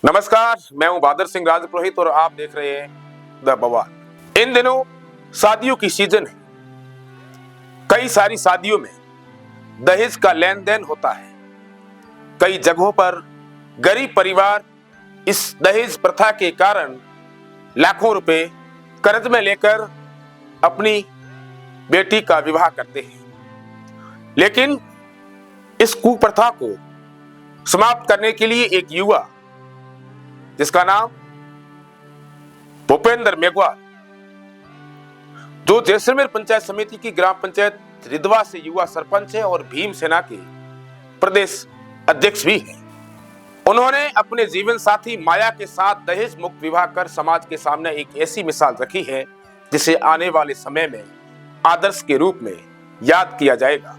नमस्कार, मैं हूं बहादुर सिंह राजपुरोहित और आप देख रहे हैं द बवाल। इन दिनों शादियों की सीजन है। कई सारी शादियों में दहेज का लेन देन होता है। कई जगहों पर गरीब परिवार इस दहेज प्रथा के कारण लाखों रुपए कर्ज में लेकर अपनी बेटी का विवाह करते हैं। लेकिन इस कुप्रथा को समाप्त करने के लिए एक युवा जिसका नाम भूपेंद्र मेघवाल, जो जैसलमेर पंचायत समिति की ग्राम पंचायत रिधवा से युवा सरपंच है और भीम सेना के प्रदेश अध्यक्ष भी हैं। उन्होंने अपने जीवन साथी माया के साथ दहेज मुक्त विवाह कर समाज के सामने एक ऐसी मिसाल रखी है जिसे आने वाले समय में आदर्श के रूप में याद किया जाएगा।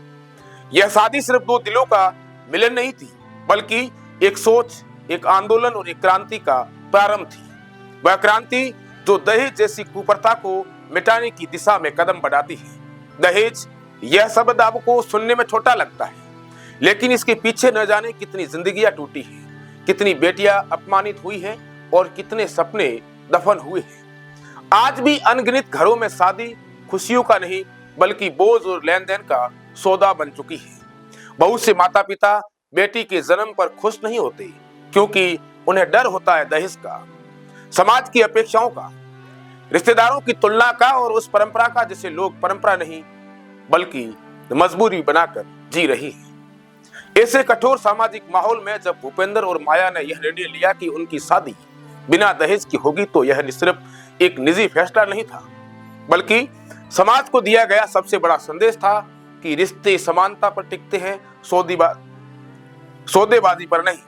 यह शादी सिर्फ दो दिलों का मिलन नहीं थी, बल्कि एक सोच, एक आंदोलन और एक क्रांति का प्रारंभ थी। वह क्रांति जो दहेज जैसी कुप्रथा को मिटाने की दिशा में कदम बढ़ाती है। दहेज, यह शब्द आपको सुनने में छोटा लगता है, लेकिन इसके पीछे न जाने कितनी जिंदगियां टूटी हैं, कितनी बेटियां अपमानित हुई हैं और कितने सपने दफन हुए हैं। आज भी अनगिनत घरों में शादी खुशियों का नहीं बल्कि बोझ और लेन देन का सौदा बन चुकी है। बहुत से माता पिता बेटी के जन्म पर खुश नहीं होते क्योंकि उन्हें डर होता है दहेज का, समाज की अपेक्षाओं का, रिश्तेदारों की तुलना का और उस परंपरा का जिसे लोग परंपरा नहीं बल्कि मजबूरी बनाकर जी रही है। ऐसे कठोर सामाजिक माहौल में जब भूपेंद्र और माया ने यह निर्णय लिया कि उनकी शादी बिना दहेज की होगी, तो यह सिर्फ एक निजी फैसला नहीं था, बल्कि समाज को दिया गया सबसे बड़ा संदेश था कि रिश्ते समानता पर टिकते हैं, सौदेबाजी पर नहीं।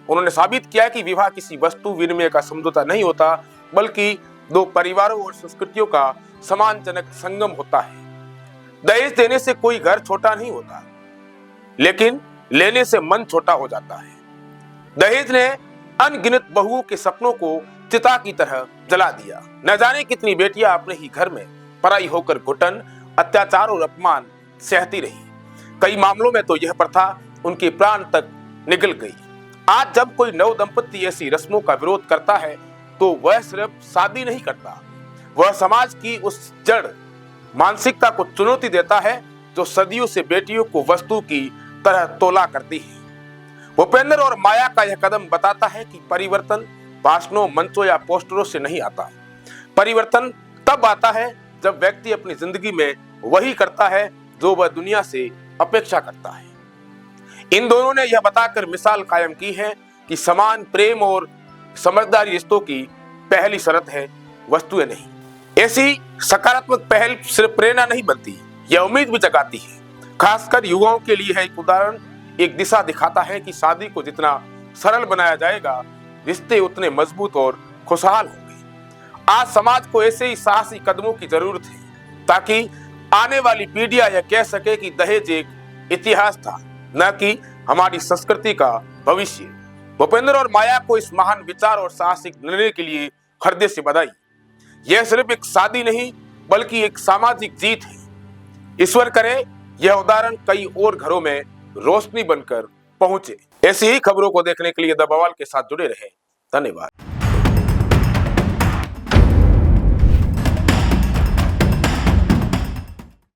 उन्होंने साबित किया कि विवाह किसी वस्तु विनिमय का समझौता नहीं होता, बल्कि दो परिवारों और संस्कृतियों का सम्मानजनक संगम होता है। दहेज देने से कोई घर छोटा नहीं होता, लेकिन लेने से मन छोटा हो जाता है। दहेज ने अनगिनत बहुओं के सपनों को चिता की तरह जला दिया। न जाने कितनी बेटियां अपने ही घर में पराई होकर घुटन, अत्याचार और अपमान सहती रही। कई मामलों में तो यह प्रथा उनके प्राण तक निगल गई। आज जब कोई नव दंपति ऐसी रस्मों का विरोध करता है, तो वह सिर्फ शादी नहीं करता, वह समाज की उस जड़ मानसिकता को चुनौती देता है जो सदियों से बेटियों को वस्तु की तरह तोला करती है। भूपेंद्र और माया का यह कदम बताता है कि परिवर्तन भाषणों, मंचों या पोस्टरों से नहीं आता। परिवर्तन तब आता है जब व्यक्ति अपनी जिंदगी में वही करता है जो वह दुनिया से अपेक्षा करता है। इन दोनों ने यह बताकर मिसाल कायम की है कि समान प्रेम और समझदारी रिश्तों की पहली शर्त है, वस्तुएं नहीं। ऐसी सकारात्मक पहल सिर्फ प्रेरणा नहीं बनती, यह उम्मीद भी जगाती है। खासकर युवाओं के लिए है एक उदाहरण, एक दिशा दिखाता है कि शादी को जितना सरल बनाया जाएगा, रिश्ते उतने मजबूत और खुशहाल होंगे। आज समाज को ऐसे ही साहसी कदमों की जरूरत है ताकि आने वाली पीढ़ियां यह कह सके कि दहेज एक इतिहास था, न कि हमारी संस्कृति का भविष्य। भूपेंद्र और माया को इस महान विचार और साहसिक निर्णय के लिए हृदय से बधाई। यह सिर्फ एक शादी नहीं बल्कि एक सामाजिक जीत है। ईश्वर करे यह उदाहरण कई और घरों में रोशनी बनकर पहुंचे। ऐसी ही खबरों को देखने के लिए द बवाल के साथ जुड़े रहे। धन्यवाद।